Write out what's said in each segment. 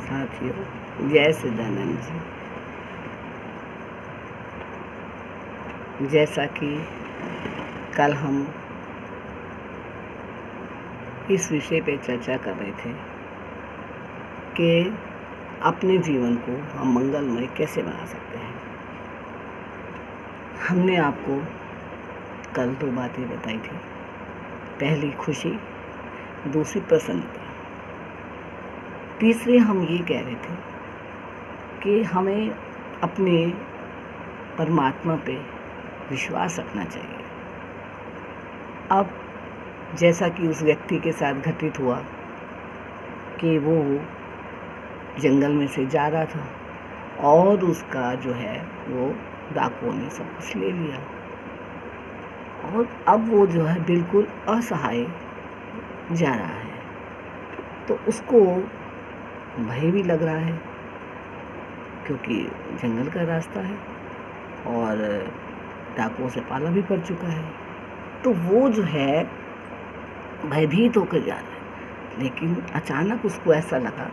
साथियों, जय सदानंद जी। जैसा कि कल हम इस विषय पे चर्चा कर रहे थे कि अपने जीवन को हम मंगलमय कैसे बना सकते हैं। हमने आपको कल 2 बातें बताई थी। पहली खुशी, दूसरी प्रसन्नता। तीसरे हम ये कह रहे थे कि हमें अपने परमात्मा पे विश्वास रखना चाहिए। अब जैसा कि उस व्यक्ति के साथ घटित हुआ कि वो जंगल में से जा रहा था और उसका जो है वो डाकुओं ने सब कुछ ले लिया और अब वो जो है बिल्कुल असहाय जा रहा है। तो उसको भय भी लग रहा है क्योंकि जंगल का रास्ता है और डाकुओं से पाला भी पड़ चुका है। तो वो जो है भयभीत होकर जा रहा है। लेकिन अचानक उसको ऐसा लगा,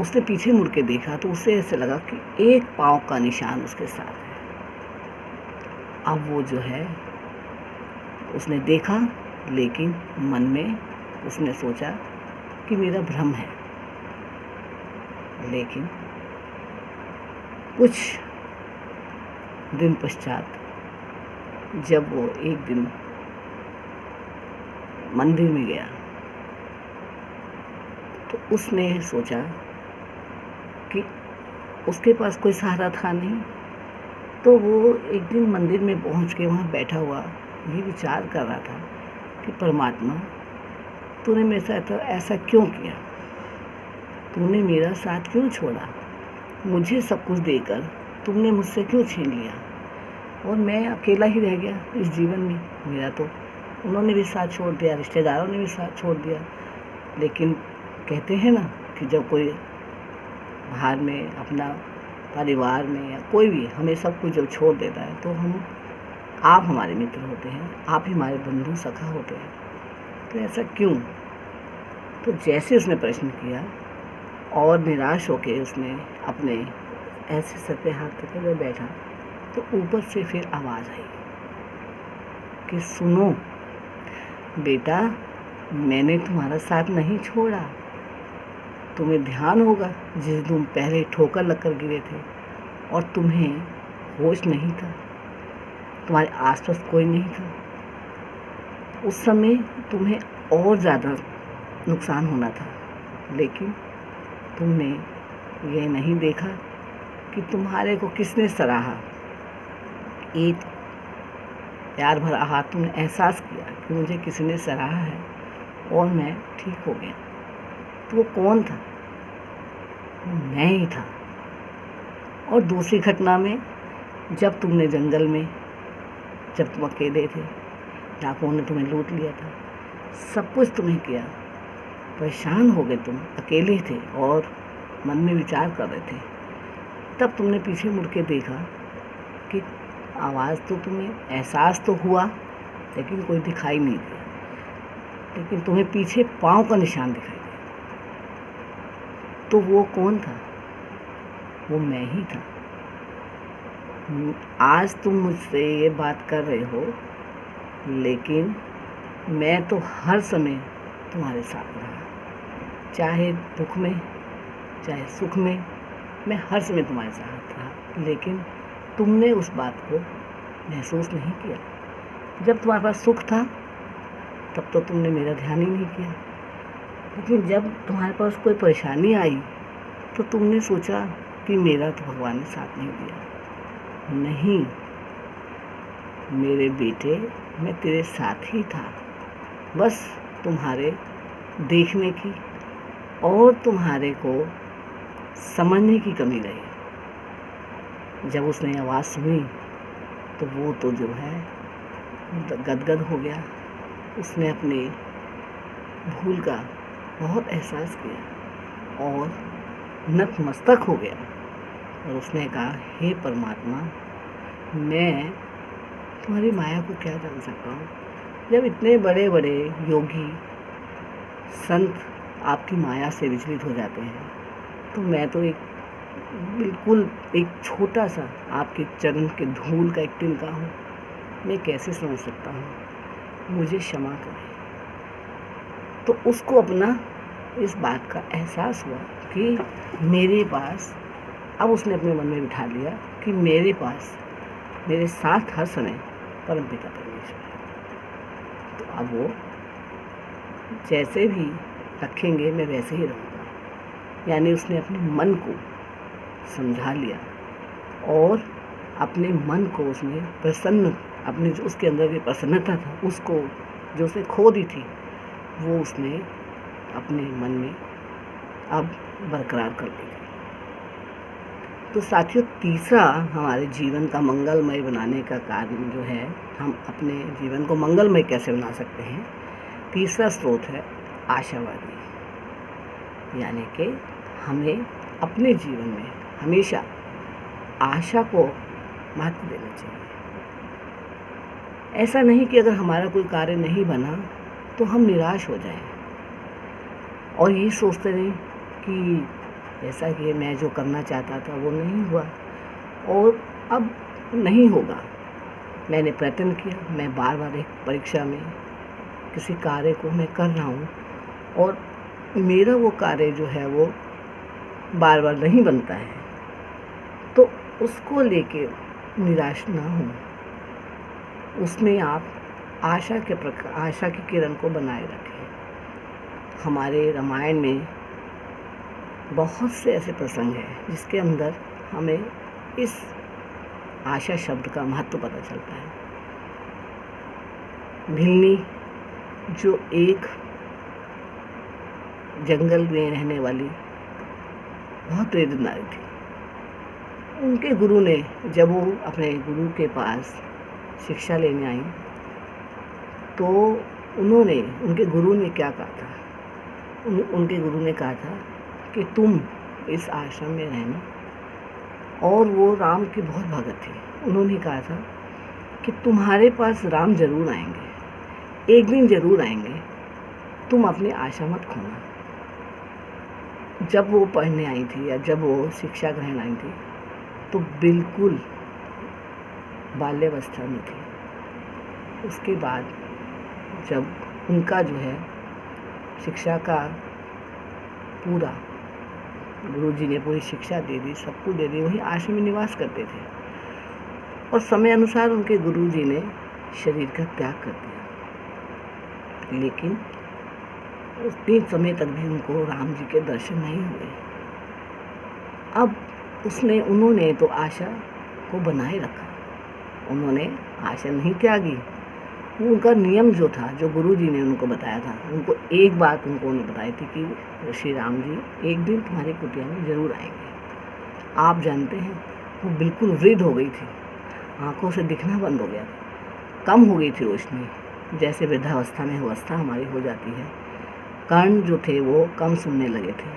उसने पीछे मुड़ के देखा तो उसे ऐसा लगा कि एक पाँव का निशान उसके साथ है। अब वो जो है उसने देखा, लेकिन मन में उसने सोचा कि मेरा भ्रम है। लेकिन कुछ दिन पश्चात जब वो एक दिन मंदिर में गया तो उसने सोचा कि उसके पास कोई सहारा था नहीं। तो वो एक दिन मंदिर में पहुंच के वहाँ बैठा हुआ ये विचार कर रहा था कि परमात्मा, तूने मेरे साथ ऐसा क्यों किया? तूने मेरा साथ क्यों छोड़ा? मुझे सब कुछ देकर तुमने मुझसे क्यों छीन लिया और मैं अकेला ही रह गया इस जीवन में? मेरा तो उन्होंने भी साथ छोड़ दिया, रिश्तेदारों ने भी साथ छोड़ दिया। लेकिन कहते हैं ना कि जब कोई बाहर में अपना परिवार में या कोई भी हमें सब कुछ जब छोड़ देता है तो आप हमारे मित्र होते हैं, आप ही हमारे बंधु सखा होते हैं। तो ऐसा क्यों? तो जैसे उसने प्रश्न किया और निराश होकर उसने अपने ऐसे सर पे हाथ रखे हुए बैठा तो ऊपर से फिर आवाज़ आई कि सुनो बेटा, मैंने तुम्हारा साथ नहीं छोड़ा। तुम्हें ध्यान होगा जिस दिन पहले ठोकर लगकर गिरे थे और तुम्हें होश नहीं था, तुम्हारे आसपास कोई नहीं था। उस समय तुम्हें और ज़्यादा नुकसान होना था, लेकिन तुमने ये नहीं देखा कि तुम्हारे को किसने सराहा। एक प्यार भरा हाथ तुमने एहसास किया कि मुझे किसी ने सराहा है और मैं ठीक हो गया। तो वो कौन था? वो मैं ही था। और दूसरी घटना में जब तुमने जंगल में, जब तुम अकेले थे, डाकुओं ने तुम्हें लूट लिया था, सब कुछ तुम्हें किया, परेशान हो गए, तुम अकेले थे और मन में विचार कर रहे थे। तब तुमने पीछे मुड़ के देखा कि आवाज़ तो तुम्हें एहसास तो हुआ लेकिन कोई दिखाई नहीं दिया, लेकिन तुम्हें पीछे पाँव का निशान दिखाई दिया। तो वो कौन था? वो मैं ही था। आज तुम मुझसे ये बात कर रहे हो, लेकिन मैं तो हर समय तुम्हारे साथ रहा, चाहे दुख में चाहे सुख में, मैं हर समय तुम्हारे साथ रहा। लेकिन तुमने उस बात को महसूस नहीं किया। जब तुम्हारे पास सुख था तब तो तुमने मेरा ध्यान ही नहीं किया, लेकिन जब तुम्हारे पास कोई परेशानी आई तो तुमने सोचा कि मेरा तो भगवान ने साथ नहीं दिया। नहीं मेरे बेटे, मैं तेरे साथ ही था, बस तुम्हारे देखने की और तुम्हारे को समझने की कमी रही। जब उसने आवाज़ सुनी तो वो तो जो है गदगद हो गया। उसने अपने भूल का बहुत एहसास किया और नतमस्तक हो गया और उसने कहा, हे परमात्मा, मैं तुम्हारी माया को क्या जान सकता हूँ? जब इतने बड़े बड़े योगी संत आपकी माया से विचलित हो जाते हैं तो मैं तो एक बिल्कुल एक छोटा-सा आपके चरण के धूल का एक तिनका हूँ। मैं कैसे समझ सकता हूँ? मुझे क्षमा करें। तो उसको अपना इस बात का एहसास हुआ कि मेरे पास, अब उसने अपने मन में बिठा लिया कि मेरे पास मेरे साथ हर समय परमपिता परमेश्वर है। तो अब वो जैसे भी रखेंगे मैं वैसे ही रहूँगा। यानी उसने अपने मन को समझा लिया और अपने मन को उसने प्रसन्न, अपनी जो उसके अंदर की प्रसन्नता था उसको जो उसने खो दी थी, वो उसने अपने मन में अब बरकरार कर ली। तो साथियों, तीसरा हमारे जीवन का मंगलमय बनाने का कारण जो है, हम अपने जीवन को मंगलमय कैसे बना सकते हैं, तीसरा स्रोत है आशावादी। यानी कि हमें अपने जीवन में हमेशा आशा को महत्व देना चाहिए। ऐसा नहीं कि अगर हमारा कोई कार्य नहीं बना तो हम निराश हो जाएं और ये सोचते रहें कि ऐसा कि मैं जो करना चाहता था वो नहीं हुआ और अब नहीं होगा। मैंने प्रयत्न किया, मैं बार-बार एक परीक्षा में किसी कार्य को मैं कर रहा हूँ और मेरा वो कार्य जो है वो बार-बार नहीं बनता है, तो उसको लेके निराश ना हो। उसमें आप आशा की किरण को बनाए रखें। हमारे रामायण में बहुत से ऐसे प्रसंग हैं जिसके अंदर हमें इस आशा शब्द का महत्व पता चलता है। भिल्ली जो एक जंगल में रहने वाली बहुत प्रेरित नारी थी, उनके गुरु ने, जब वो अपने गुरु के पास शिक्षा लेने आई तो उनके गुरु ने क्या कहा था? उनके गुरु ने कहा था कि तुम इस आश्रम में रहना, और वो राम की बहुत भगत थी। उन्होंने कहा था कि तुम्हारे पास राम जरूर आएंगे, एक दिन जरूर आएंगे, तुम अपनी आशा मत खोना। जब वो पढ़ने आई थी या जब वो शिक्षा ग्रहण आई थी तो बिल्कुल बाल्यावस्था में थी। उसके बाद जब उनका जो है शिक्षा का पूरा, गुरुजी ने पूरी शिक्षा दे दी, सब कुछ दे दी, वही आश्रम में निवास करते थे और समय अनुसार उनके गुरुजी ने शरीर का त्याग कर दिया। लेकिन उतने समय तक भी उनको राम जी के दर्शन नहीं हुए। अब उन्होंने तो आशा को बनाए रखा, उन्होंने आशा नहीं त्यागी। उनका नियम जो था, जो गुरुजी ने उनको बताया था, उनको एक बात उन्होंने बताई थी कि श्री राम जी एक दिन तुम्हारी कुटिया में जरूर आएंगे। आप जानते हैं, वो बिल्कुल वृद्ध हो गई थी, आंखों से दिखना बंद हो गया था, कम हो गई थी रोशनी, जैसे वृद्धावस्था में अवस्था हमारी हो जाती है। कर्ण जो थे वो कम सुनने लगे थे,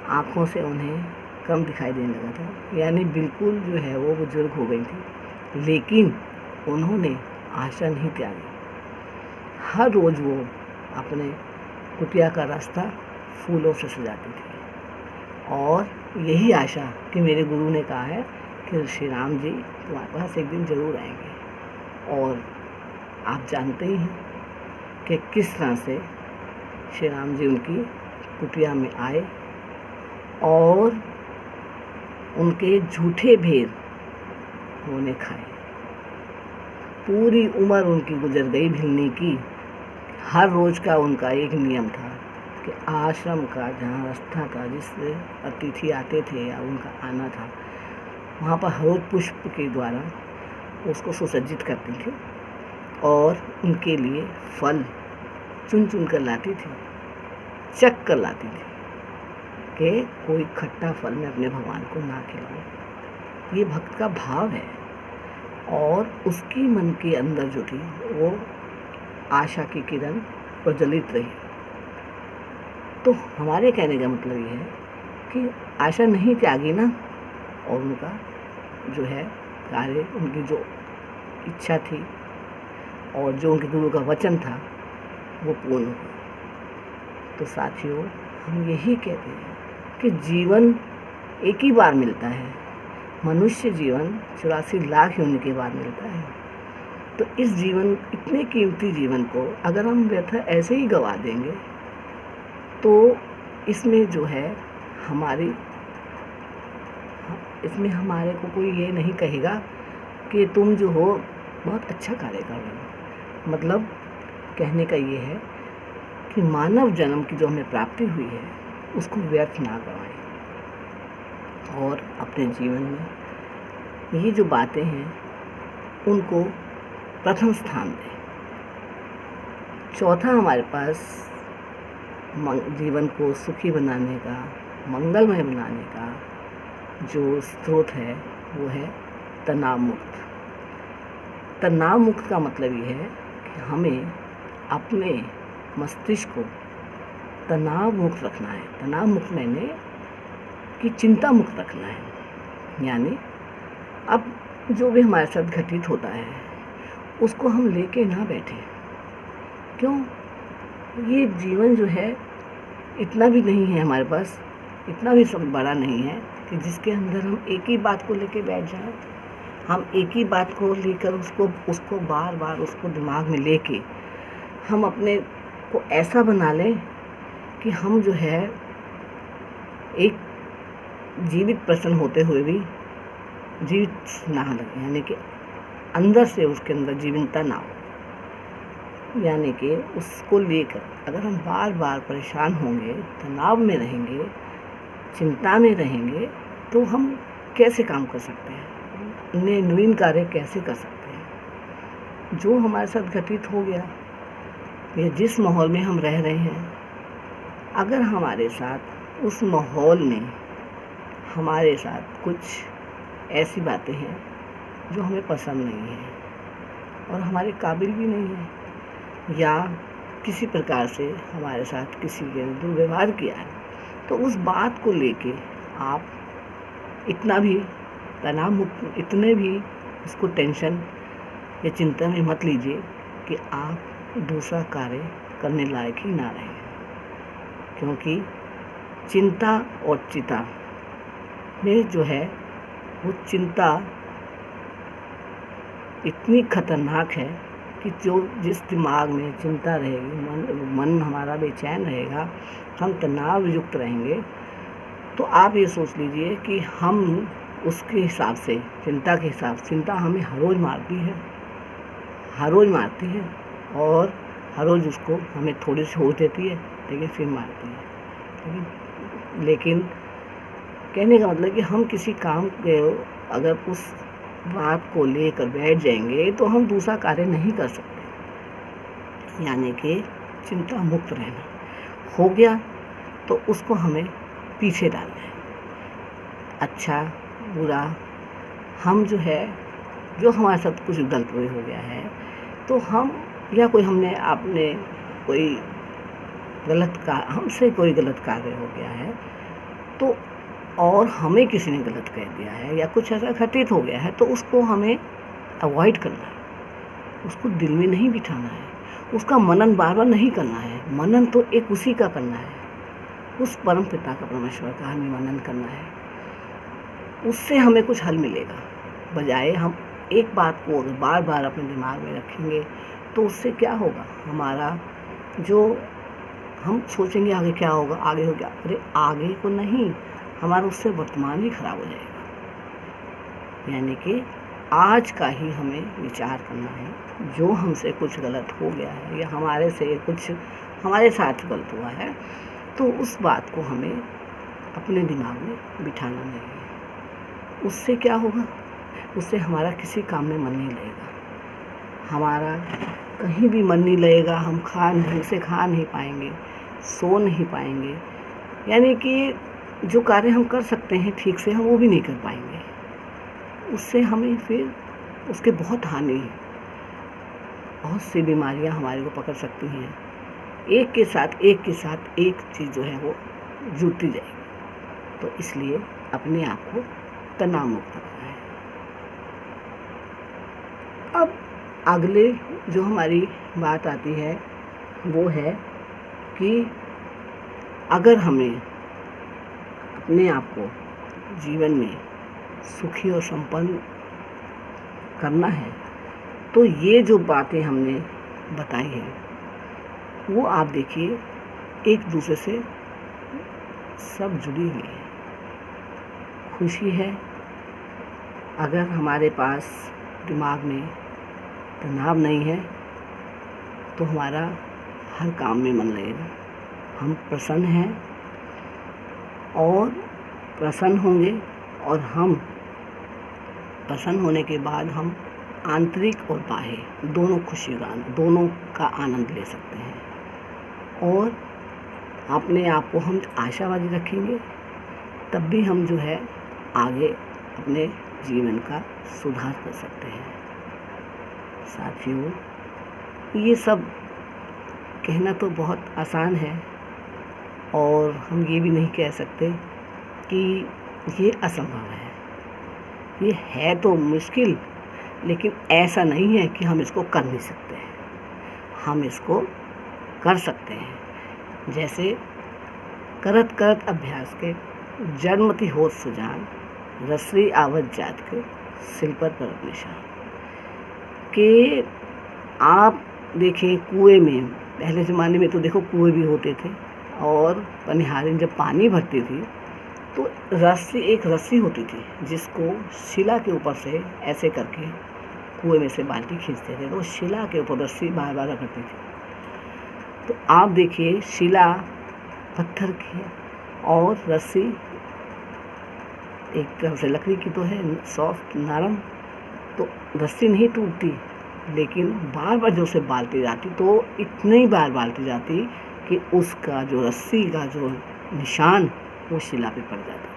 आँखों से उन्हें कम दिखाई देने लगा था, यानी बिल्कुल जो है वो बुजुर्ग हो गई थी। लेकिन उन्होंने आशा नहीं त्यागी। हर रोज़ वो अपने कुटिया का रास्ता फूलों से सजाती थी और यही आशा कि मेरे गुरु ने कहा है कि श्री राम जी तुम्हारे पास एक दिन ज़रूर आएंगे। और आप जानते ही हैं कि किस तरह से श्री राम जी उनकी कुटिया में आए और उनके झूठे भेद उन्होंने खाए। पूरी उम्र उनकी गुजर गई भिलनी की। हर रोज़ का उनका एक नियम था कि आश्रम का जहाँ रास्ता था, जिससे अतिथि आते थे या उनका आना था, वहाँ पर हरोज पुष्प के द्वारा उसको सुसज्जित करती थी और उनके लिए फल चुन चुन कर लाती थी, चख कर लाती थी कि कोई खट्टा फल मैं अपने भगवान को ना खिलाऊं। ये भक्त का भाव है और उसकी मन के अंदर जो थी वो आशा की किरण प्रज्वलित रही। तो हमारे कहने का मतलब ये है कि आशा नहीं त्यागी ना, और उनका जो है कार्य, उनकी जो इच्छा थी और जो उनके गुरु का वचन था वो पूर्ण हुआ। तो साथियों, हम यही कहते हैं कि जीवन एक ही बार मिलता है। मनुष्य जीवन 84 लाख योनि के बाद मिलता है। तो इस जीवन, इतने कीमती जीवन को अगर हम व्यर्थ ऐसे ही गवा देंगे तो इसमें जो है इसमें हमारे को कोई ये नहीं कहेगा कि तुम जो हो बहुत अच्छा कार्य कर रहे हो। मतलब कहने का ये है कि मानव जन्म की जो हमें प्राप्ति हुई है उसको व्यर्थ ना गवाएं और अपने जीवन में ये जो बातें हैं उनको प्रथम स्थान दें। चौथा, हमारे पास जीवन को सुखी बनाने का, मंगलमय बनाने का जो स्रोत है वो है तनाव मुक्त। तनाव मुक्त का मतलब ये है कि हमें अपने मस्तिष्क को तनाव मुक्त रखना है। तनाव मुक्त मैंने कि चिंता मुक्त रखना है। यानी अब जो भी हमारे साथ घटित होता है उसको हम लेके ना बैठें। क्यों? ये जीवन जो है इतना भी नहीं है हमारे पास, इतना भी सब बड़ा नहीं है कि जिसके अंदर हम एक ही बात को लेके बैठ जाएं। हम एक ही बात को लेकर उसको बार बार उसको दिमाग में लेके हम अपने को ऐसा बना लें कि हम जो है एक जीवित प्रश्न होते हुए भी जीवित ना लगे, यानी कि अंदर से उसके अंदर जीवंतता ना हो। यानी कि उसको लेकर अगर हम बार बार परेशान होंगे, तनाव में रहेंगे, चिंता में रहेंगे तो हम कैसे काम कर सकते हैं, नवीन कार्य कैसे कर सकते हैं। जो हमारे साथ घटित हो गया या जिस माहौल में हम रह रहे हैं, अगर हमारे साथ उस माहौल में हमारे साथ कुछ ऐसी बातें हैं जो हमें पसंद नहीं है और हमारे काबिल भी नहीं है, या किसी प्रकार से हमारे साथ किसी ने दुर्व्यवहार किया है, तो उस बात को लेके आप इतना भी तनाव मुक्त, इतने भी उसको टेंशन या चिंता में मत लीजिए कि आप दूसरा कार्य करने लायक ही ना रहें। क्योंकि चिंता और चिता में जो है वो चिंता इतनी खतरनाक है कि जिस दिमाग में चिंता रहेगी, मन हमारा बेचैन रहेगा, हम तनाव युक्त रहेंगे, तो आप ये सोच लीजिए कि हम उसके हिसाब से, चिंता के हिसाब से, चिंता हमें हर रोज़ मारती है, हर रोज़ मारती है और हर रोज़ उसको हमें थोड़ी सी हो देती है लेकिन फिर मारती है। लेकिन कहने का मतलब कि हम किसी काम के अगर उस बात को लेकर बैठ जाएंगे तो हम दूसरा कार्य नहीं कर सकते। यानी कि चिंता मुक्त रहना हो गया तो उसको हमें पीछे डालना है। अच्छा बुरा, हम जो है, जो हमारे साथ कुछ गलत हो गया है तो हम, या कोई हमने आपने कोई हमसे कोई गलत कार्य हो गया है तो, और हमें किसी ने गलत कह दिया है या कुछ ऐसा घटित हो गया है, तो उसको हमें अवॉइड करना है, उसको दिल में नहीं बिठाना है, उसका मनन बार बार नहीं करना है। मनन तो एक उसी का करना है, उस परम पिता का, परमेश्वर का हमें मनन करना है। उससे हमें कुछ हल मिलेगा। बजाय हम एक बात को अगर बार बार अपने दिमाग में रखेंगे तो उससे क्या होगा, हमारा जो हम सोचेंगे आगे क्या होगा, आगे हो गया, अरे आगे को नहीं, हमारा उससे वर्तमान ही खराब हो जाएगा। यानी कि आज का ही हमें विचार करना है। जो हमसे कुछ गलत हो गया है या हमारे से कुछ हमारे साथ गलत हुआ है तो उस बात को हमें अपने दिमाग में बिठाना नहीं है। उससे क्या होगा, उससे हमारा किसी काम में मन नहीं लगेगा, हमारा कहीं भी मन नहीं लगेगा, हम ढंग से खा नहीं पाएंगे, सो नहीं पाएंगे। यानी कि जो कार्य हम कर सकते हैं ठीक से, हम वो भी नहीं कर पाएंगे। उससे हमें फिर उसके बहुत हानि है, बहुत सी बीमारियां हमारे को पकड़ सकती हैं। एक के साथ एक चीज़ जो है वो जुड़ती जाएगी। तो इसलिए अपने आप को तनाव मुक्त रखना है। अब अगले जो हमारी बात आती है वो है कि अगर हमें अपने आप को जीवन में सुखी और संपन्न करना है, तो ये जो बातें हमने बताई हैं वो आप देखिए एक दूसरे से सब जुड़ी हुई है। खुशी है अगर हमारे पास दिमाग में तनाव नहीं है तो हमारा हर काम में मन लगेगा। हम प्रसन्न हैं और प्रसन्न होंगे, और हम प्रसन्न होने के बाद हम आंतरिक और बाह्य दोनों का आनंद ले सकते हैं। और अपने आप को हम आशावादी रखेंगे, तब भी हम जो है आगे अपने जीवन का सुधार कर सकते हैं। साथियों, ये सब कहना तो बहुत आसान है, और हम ये भी नहीं कह सकते कि ये असंभव है। ये है तो मुश्किल, लेकिन ऐसा नहीं है कि हम इसको कर नहीं सकते हैं। हम इसको कर सकते हैं। जैसे करत करत अभ्यास के जन्मति होत सुजान, रसरी आवत जात के सिल पर करत निशान। कि आप देखें कुएं में, पहले ज़माने में तो देखो कुएं भी होते थे, और पनिहारी जब पानी भरती थी तो एक रस्सी होती थी जिसको शिला के ऊपर से ऐसे करके कुएं में से बाल्टी खींचते थे, तो शिला के ऊपर रस्सी बार बार रखती थी। तो आप देखिए शिला पत्थर की है और रस्सी एक तरह से लकड़ी की तो है, सॉफ्ट नरम, तो रस्सी नहीं टूटती, लेकिन बार बार जो उसे बालती जाती तो इतनी बार बालती जाती कि उसका जो रस्सी का जो निशान वो शिला पे पड़ जाता।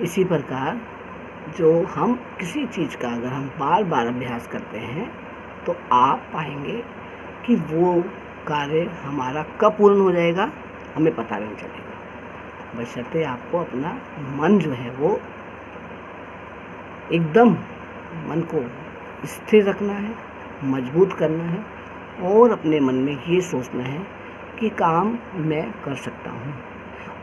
इसी प्रकार जो हम किसी चीज़ का अगर हम बार बार अभ्यास करते हैं तो आप पाएंगे कि वो कार्य हमारा कब पूर्ण हो जाएगा हमें पता नहीं चलेगा। बशर्ते आपको अपना मन जो है वो एकदम मन को स्थिर रखना है, मजबूत करना है, और अपने मन में ये सोचना है कि काम मैं कर सकता हूँ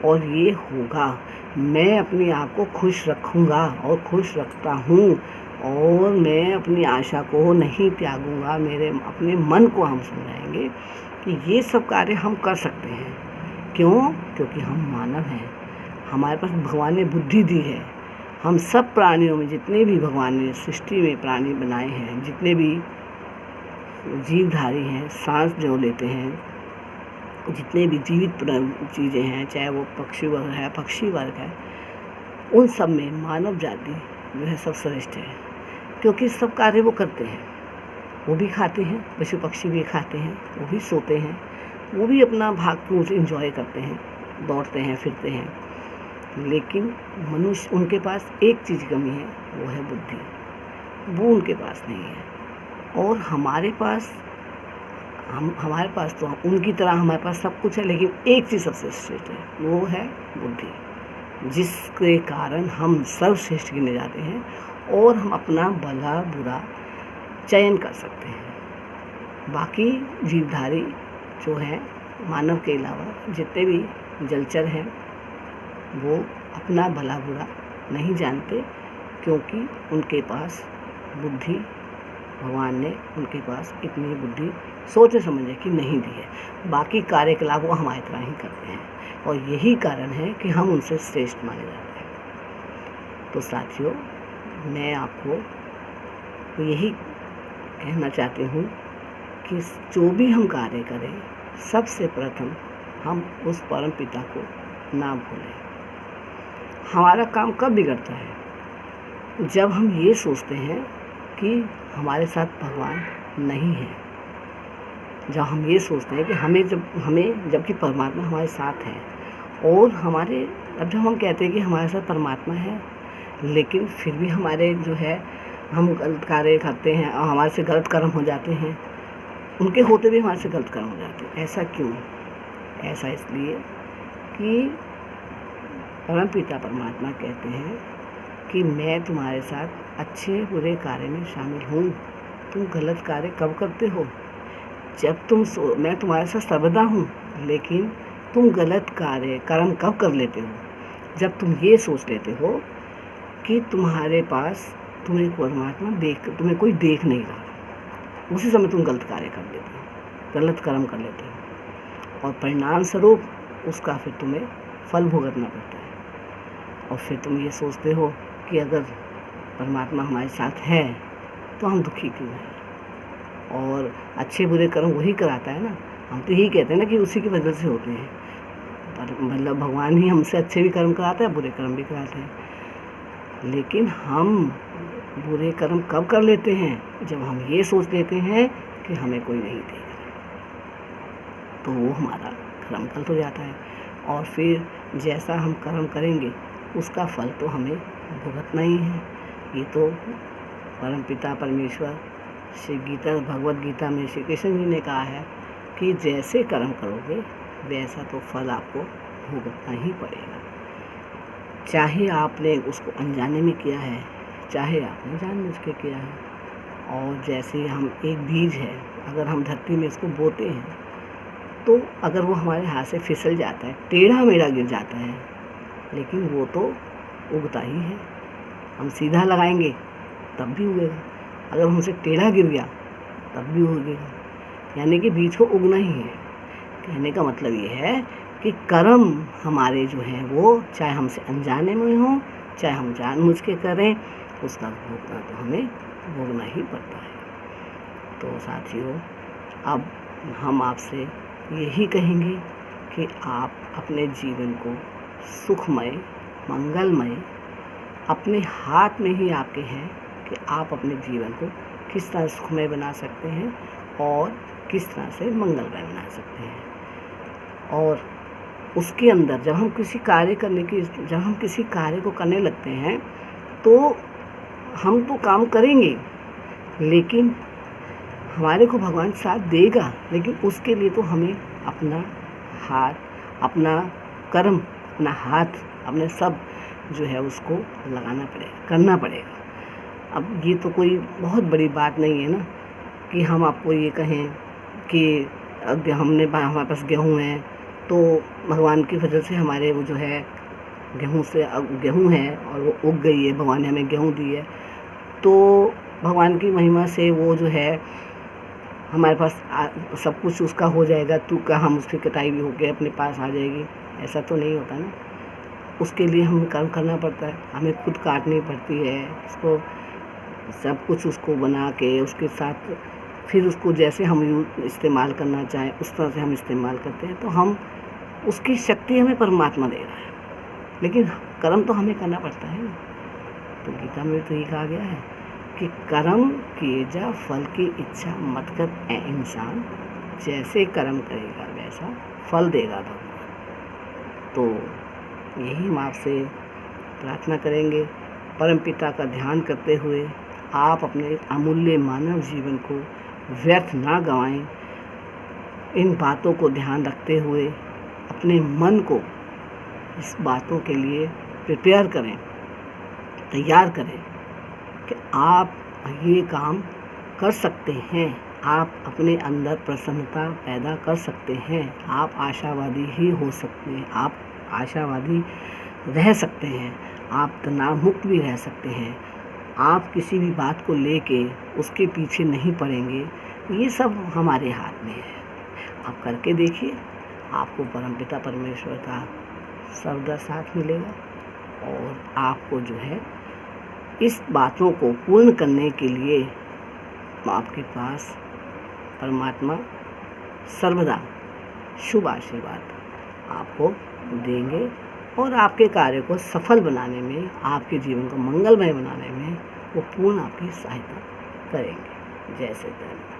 और ये होगा। मैं अपने आप को खुश रखूँगा और खुश रखता हूँ, और मैं अपनी आशा को नहीं त्यागूंगा। मेरे अपने मन को हम समझाएंगे कि ये सब कार्य हम कर सकते हैं। क्यों? क्योंकि हम मानव हैं, हमारे पास भगवान ने बुद्धि दी है। हम सब प्राणियों में, जितने भी भगवान ने सृष्टि में प्राणी बनाए हैं, जितने भी जीवधारी हैं, सांस जो लेते हैं, जितने भी जीवित चीज़ें हैं, चाहे वो पक्षी वर्ग है, उन सब में मानव जाति जो है सब श्रेष्ठ है, क्योंकि सब कार्य वो करते हैं। वो भी खाते हैं, पशु पक्षी भी खाते हैं, वो भी सोते हैं, वो भी अपना भाग को एंजॉय करते हैं, दौड़ते हैं, फिरते हैं। लेकिन मनुष्य, उनके पास एक चीज़ की कमी है, वो है बुद्धि। वो उनके पास नहीं है। और हमारे पास तो उनकी तरह हमारे पास सब कुछ है, लेकिन एक चीज़ सबसे श्रेष्ठ है, वो है बुद्धि, जिसके कारण हम सर्वश्रेष्ठ गिने जाते हैं और हम अपना भला बुरा चयन कर सकते हैं। बाकी जीवधारी जो हैं, मानव के अलावा जितने भी जलचर हैं, वो अपना भला बुरा नहीं जानते, क्योंकि उनके पास बुद्धि, भगवान ने उनके पास इतनी बुद्धि सोचे समझे कि नहीं दी है। बाकी कार्यकलाप वो हमारी तरह ही करते हैं, और यही कारण है कि हम उनसे श्रेष्ठ माने जाते हैं। तो साथियों, मैं आपको यही कहना चाहती हूँ कि जो भी हम कार्य करें, सबसे प्रथम हम उस परम पिता को ना भूलें। हमारा काम कब बिगड़ता है? जब हम ये सोचते हैं कि हमारे साथ भगवान नहीं है, जब हम ये सोचते हैं कि जबकि परमात्मा हमारे साथ है, और जब हम कहते हैं कि हमारे साथ परमात्मा है, लेकिन फिर भी हमारे जो है हम गलत कार्य करते हैं और हमारे से गलत कर्म हो जाते हैं, उनके होते भी हमारे से गलत कर्म हो जाते हैं। ऐसा क्यों? ऐसा इसलिए कि परम पिता परमात्मा कहते हैं कि मैं तुम्हारे साथ अच्छे बुरे कार्य में शामिल हूँ। तुम गलत कार्य कब करते हो? जब मैं तुम्हारे साथ सर्वदा हूँ, लेकिन तुम गलत कर्म कब कर लेते हो? जब तुम ये सोच लेते हो कि तुम्हारे पास तुम्हें परमात्मा तुम्हें कोई देख नहीं रहा, उसी समय तुम गलत कार्य कर लेते हो, गलत कर्म कर लेते हो, और परिणाम स्वरूप उसका फिर तुम्हें फल भुगतना पड़ता है। और फिर तुम ये सोचते हो कि अगर परमात्मा हमारे साथ है तो हम दुखी क्यों हैं? और अच्छे बुरे कर्म वही कराता है ना। हम तो यही कहते हैं ना कि उसी की वजह से होते हैं, पर मतलब भगवान ही हमसे अच्छे भी कर्म कराता है, बुरे कर्म भी कराते हैं। लेकिन हम बुरे कर्म कब कर लेते हैं? जब हम ये सोच लेते हैं कि हमें कोई नहीं देख रहा, तो वो हमारा कर्म गलत हो जाता है। और फिर जैसा हम कर्म करेंगे उसका फल तो हमें भुगतना ही है। ये तो परमपिता परमेश्वर भगवद गीता में श्री कृष्ण जी ने कहा है कि जैसे कर्म करोगे वैसा तो फल आपको भुगतना ही पड़ेगा, चाहे आपने उसको अनजाने में किया है, चाहे आपने जानबूझ के किया है। और जैसे हम एक बीज है, अगर हम धरती में इसको बोते हैं तो अगर वो हमारे हाथ से फिसल जाता है, टेढ़ा मेढ़ा गिर जाता है, लेकिन वो तो उगता ही है। हम सीधा लगाएंगे तब भी उगेगा, अगर हमसे टेढ़ा गिर गया तब भी उगेगा। यानी कि बीज को उगना ही है। कहने का मतलब ये है कि कर्म हमारे जो हैं वो चाहे हमसे अनजाने में हो, चाहे हम जानबूझ के करें, उसका भोगना तो हमें भोगना ही पड़ता है। तो साथियों, अब हम आपसे यही कहेंगे कि आप अपने जीवन को सुखमय, मंगलमय, अपने हाथ में ही आपके हैं कि आप अपने जीवन को किस तरह सुखमय बना सकते हैं और किस तरह से मंगलमय बना सकते हैं। और उसके अंदर जब हम किसी कार्य को करने लगते हैं तो हम तो काम करेंगे, लेकिन हमारे को भगवान साथ देगा, लेकिन उसके लिए तो हमें अपना हाथ, अपना कर्म, अपना हाथ, अपने सब जो है उसको लगाना पड़ेगा, करना पड़ेगा। अब ये तो कोई बहुत बड़ी बात नहीं है ना कि हम आपको ये कहें कि हमारे पास गेहूँ है तो भगवान की वजह से हमारे वो जो है गेहूँ है और वो उग गई है, भगवान ने हमें गेहूँ दी है, तो भगवान की महिमा से वो जो है हमारे पास सब कुछ उसका हो जाएगा, तो क्या हम उसकी कटाई भी होकर अपने पास आ जाएगी? ऐसा तो नहीं होता ना। उसके लिए हमें कर्म करना पड़ता है, हमें खुद काटनी पड़ती है उसको, सब कुछ उसको बना के उसके साथ फिर उसको जैसे हम इस्तेमाल करना चाहें उस तरह से हम इस्तेमाल करते हैं। तो हम उसकी शक्ति हमें परमात्मा दे रहा है, लेकिन कर्म तो हमें करना पड़ता है ना। तो गीता में तो ये कहा गया है कि कर्म किए जा फल की इच्छा मत कर ए इंसान, जैसे कर्म करेगा वैसा फल देगा भगवान। तो यही हम आपसे प्रार्थना करेंगे, परमपिता का ध्यान करते हुए आप अपने अमूल्य मानव जीवन को व्यर्थ ना गंवाएं। इन बातों को ध्यान रखते हुए अपने मन को इस बातों के लिए प्रिपेयर करें, तैयार करें कि आप ये काम कर सकते हैं, आप अपने अंदर प्रसन्नता पैदा कर सकते हैं, आप आशावादी ही हो सकते हैं, आप आशावादी रह सकते हैं, आप तनाव मुक्त भी रह सकते हैं, आप किसी भी बात को लेके उसके पीछे नहीं पड़ेंगे। ये सब हमारे हाथ में है। आप करके देखिए, आपको परमपिता परमेश्वर का सर्वदा साथ मिलेगा और आपको जो है इस बातों को पूर्ण करने के लिए आपके पास परमात्मा सर्वदा शुभ आशीर्वाद आपको देंगे और आपके कार्य को सफल बनाने में, आपके जीवन को मंगलमय बनाने में वो पूर्ण आपकी सहायता करेंगे। जय श्री कृष्ण।